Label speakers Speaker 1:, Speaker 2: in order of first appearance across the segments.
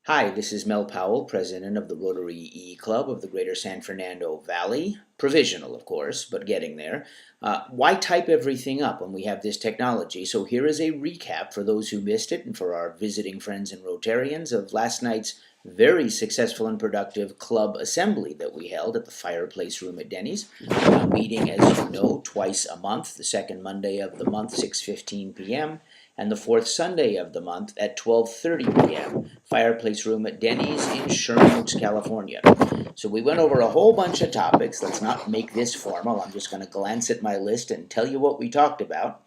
Speaker 1: Hi, this is Mel Powell, president of the Rotary Club of the Greater San Fernando Valley. Provisional, of course, but getting there. Why type everything up when we have this technology? So here is a recap for those who missed it and for our visiting friends and Rotarians of last night's very successful and productive club assembly that we held at the Fireplace Room at Denny's. Meeting, as you know, twice a month, the second Monday of the month, 6:15 p.m., and the fourth Sunday of the month at 12:30 p.m. Fireplace Room at Denny's in Sherman Oaks, California. So we went over a whole bunch of topics. Let's not make this formal. I'm just going to glance at my list and tell you what we talked about.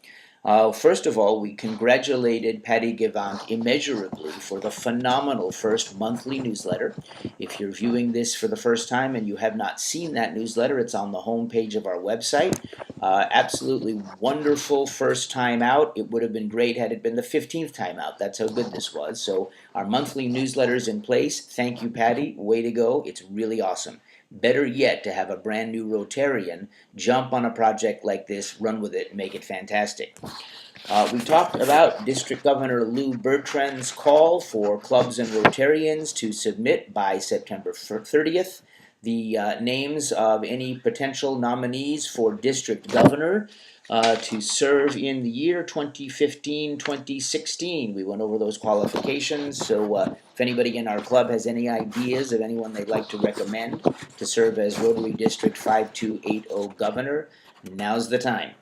Speaker 1: First of all, we congratulated Patty Givant immeasurably for the phenomenal first monthly newsletter. If you're viewing this for the first time and you have not seen that newsletter, it's on the home page of our website. Absolutely wonderful first time out. It would have been great had it been the 15th time out. That's how good this was. So our monthly newsletter's in place. Thank you, Patty. Way to go. It's really awesome. Better yet, to have a brand new Rotarian jump on a project like this, run with it, and make it fantastic. We talked about District Governor Lou Bertrand's call for clubs and Rotarians to submit by September 30th the names of any potential nominees for district governor to serve in the year 2015-2016. We went over those qualifications, so if anybody in our club has any ideas of anyone they'd like to recommend to serve as Rotary District 5280 governor, now's the time.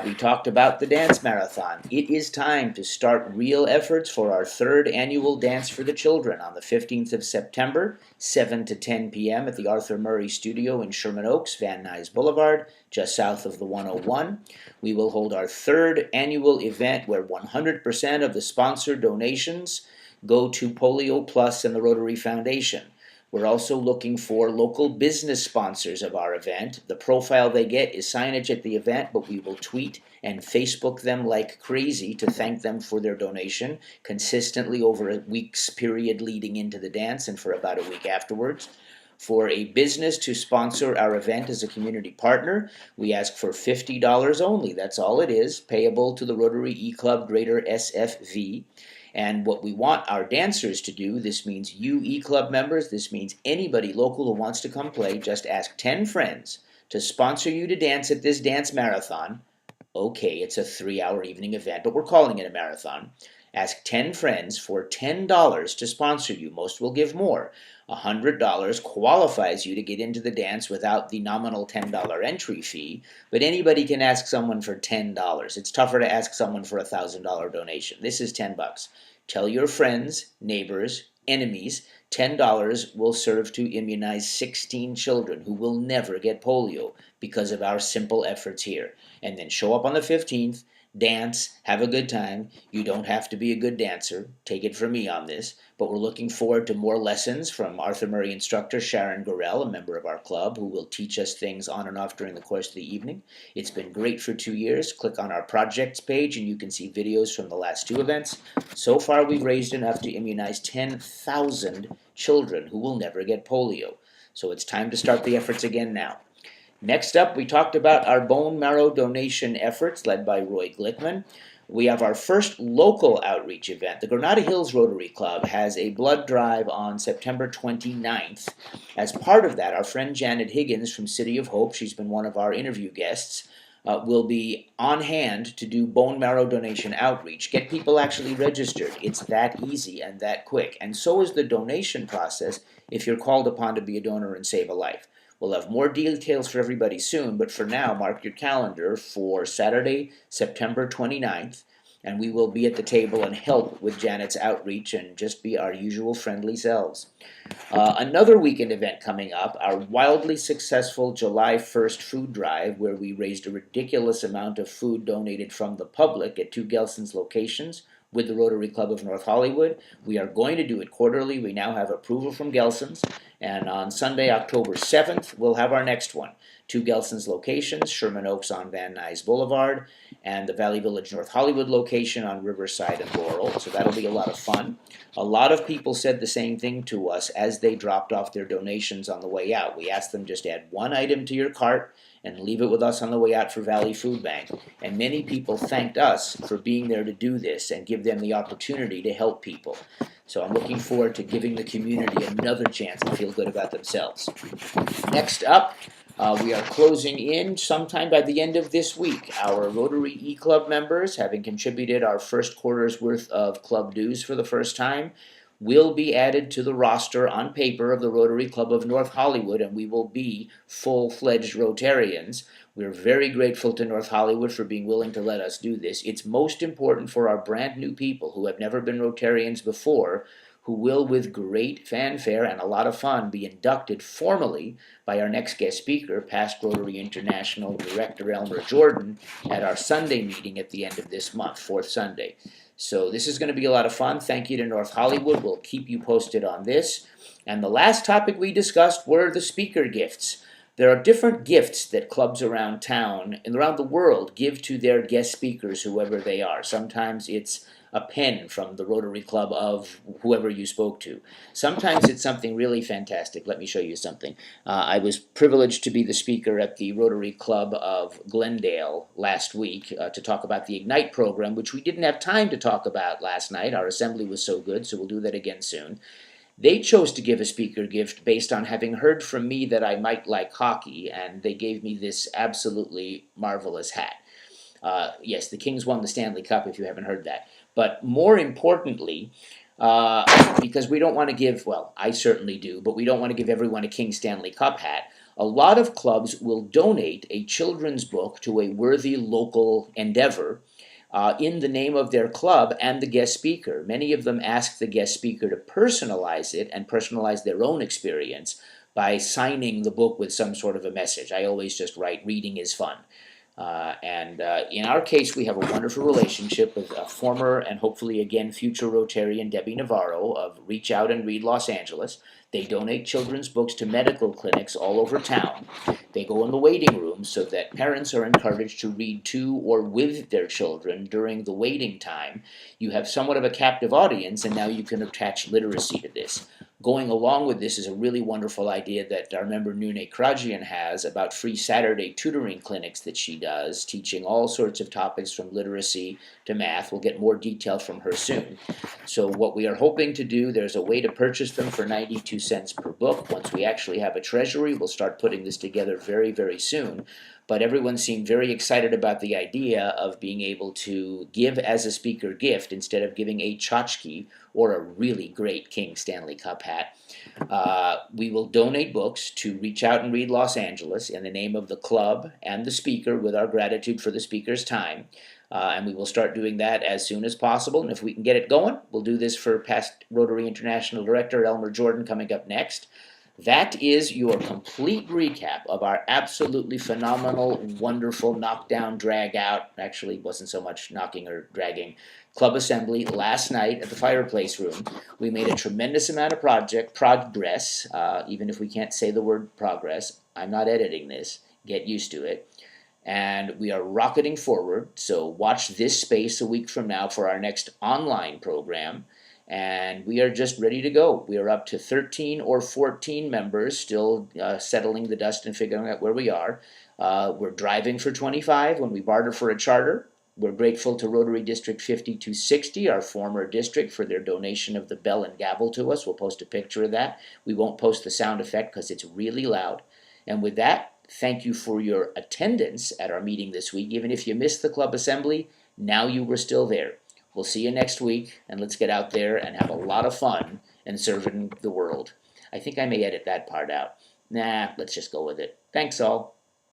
Speaker 1: We talked about the dance marathon. It is time to start real efforts for our third annual Dance for the Children on the 15th of September, 7 to 10 p.m. at the Arthur Murray Studio in Sherman Oaks, Van Nuys Boulevard, just south of the 101. We will hold our third annual event where 100% of the sponsor donations go to Polio Plus and the Rotary Foundation. We're also looking for local business sponsors of our event. The profile they get is signage at the event, but we will tweet and Facebook them like crazy to thank them for their donation consistently over a week's period leading into the dance and for about a week afterwards. For a business to sponsor our event as a community partner, we ask for $50 only. That's all it is, payable to the Rotary E-Club Greater SFV. And what we want our dancers to do, this means you E-Club members, this means anybody local who wants to come play, just ask 10 friends to sponsor you to dance at this dance marathon. Okay, it's a 3-hour evening event, but we're calling it a marathon. Ask 10 friends for $10 to sponsor you. Most will give more. $100 qualifies you to get into the dance without the nominal $10 entry fee, but anybody can ask someone for $10. It's tougher to ask someone for a $1,000 donation. This is $10. Tell your friends, neighbors, enemies, $10 will serve to immunize 16 children who will never get polio because of our simple efforts here. And then show up on the 15th, dance, have a good time. You don't have to be a good dancer. Take it from me on this. But we're looking forward to more lessons from Arthur Murray instructor Sharon Gorell, a member of our club, who will teach us things on and off during the course of the evening. It's been great for 2 years. Click on our projects page and you can see videos from the last 2 events. So far, we've raised enough to immunize 10,000 children who will never get polio. So it's time to start the efforts again now. Next up, we talked about our bone marrow donation efforts led by Roy Glickman. We have our first local outreach event. The Granada Hills Rotary Club has a blood drive on September 29th. As part of that, our friend Janet Higgins from City of Hope, she's been one of our interview guests, will be on hand to do bone marrow donation outreach. Get people actually registered. It's that easy and that quick. And so is the donation process if you're called upon to be a donor and save a life. We'll have more details for everybody soon, but for now, mark your calendar for Saturday, September 29th, and we will be at the table and help with Janet's outreach and just be our usual friendly selves. Another weekend event coming up, our wildly successful July 1st food drive, where we raised a ridiculous amount of food donated from the public at 2 Gelson's locations with the Rotary Club of North Hollywood. We are going to do it quarterly. We now have approval from Gelson's. And on Sunday, October 7th, we'll have our next one. 2 Gelson's locations, Sherman Oaks on Van Nuys Boulevard, and the Valley Village North Hollywood location on Riverside and Laurel. So that'll be a lot of fun. A lot of people said the same thing to us as they dropped off their donations on the way out. We asked them just add one item to your cart and leave it with us on the way out for Valley Food Bank. And many people thanked us for being there to do this and give them the opportunity to help people. So I'm looking forward to giving the community another chance to feel good about themselves. Next up, we are closing in sometime by the end of this week. Our Rotary E-Club members, having contributed our first quarter's worth of club dues for the first time, will be added to the roster on paper of the Rotary Club of North Hollywood, and we will be full-fledged Rotarians. We're very grateful to North Hollywood for being willing to let us do this. It's most important for our brand new people who have never been Rotarians before, who will, with great fanfare and a lot of fun, be inducted formally by our next guest speaker, past Rotary International Director Elmer Jordan, at our Sunday meeting at the end of this month, fourth Sunday. So this is going to be a lot of fun. Thank you to North Hollywood. We'll keep you posted on this. And the last topic we discussed were the speaker gifts. There are different gifts that clubs around town and around the world give to their guest speakers, whoever they are. Sometimes it's a pen from the Rotary Club of whoever you spoke to. Sometimes it's something really fantastic. Let me show you something. I was privileged to be the speaker at the Rotary Club of Glendale last week to talk about the Ignite program, which we didn't have time to talk about last night. Our assembly was so good, so we'll do that again soon. They chose to give a speaker gift based on having heard from me that I might like hockey, and they gave me this absolutely marvelous hat. Yes, the Kings won the Stanley Cup, if you haven't heard that. But more importantly, because we don't want to give, well, I certainly do, but we don't want to give everyone a King Stanley Cup hat, a lot of clubs will donate a children's book to a worthy local endeavor in the name of their club and the guest speaker. Many of them ask the guest speaker to personalize it and personalize their own experience by signing the book with some sort of a message. I always just write, "Reading is fun." In our case, we have a wonderful relationship with a former and hopefully again future Rotarian, Debbie Navarro of Reach Out and Read Los Angeles. They donate children's books to medical clinics all over town. They go in the waiting room so that parents are encouraged to read to or with their children during the waiting time. You have somewhat of a captive audience, and now you can attach literacy to this. Going along with this is a really wonderful idea that our member Nune Krajian has about free Saturday tutoring clinics that she does, teaching all sorts of topics from literacy to math. We'll get more detail from her soon. So what we are hoping to do, there's a way to purchase them for 92 cents per book. Once we actually have a treasury, we'll start putting this together very, very soon. But everyone seemed very excited about the idea of being able to give as a speaker gift instead of giving a tchotchke or a really great King Stanley Cup hat. We will donate books to Reach Out and Read Los Angeles in the name of the club and the speaker with our gratitude for the speaker's time. And we will start doing that as soon as possible. And if we can get it going, we'll do this for past Rotary International Director Elmer Jordan coming up next. That is your complete recap of our absolutely phenomenal, wonderful, knockdown, drag out, actually wasn't so much knocking or dragging, club assembly last night at the fireplace room. We made a tremendous amount of progress, even if we can't say the word progress. I'm not editing this. Get used to it. And we are rocketing forward, so watch this space a week from now for our next online program. And we are just ready to go. We are up to 13 or 14 members, still settling the dust and figuring out where we are. We're driving for 25 when we barter for a charter. We're grateful to Rotary District 5260, our former district, for their donation of the bell and gavel to us. We'll post a picture of that. We won't post the sound effect because it's really loud. And with that, thank you for your attendance at our meeting this week. Even if you missed the club assembly, now you were still there. We'll see you next week, and let's get out there and have a lot of fun and serving the world. I think I may edit that part out. Nah, let's just go with it. Thanks all.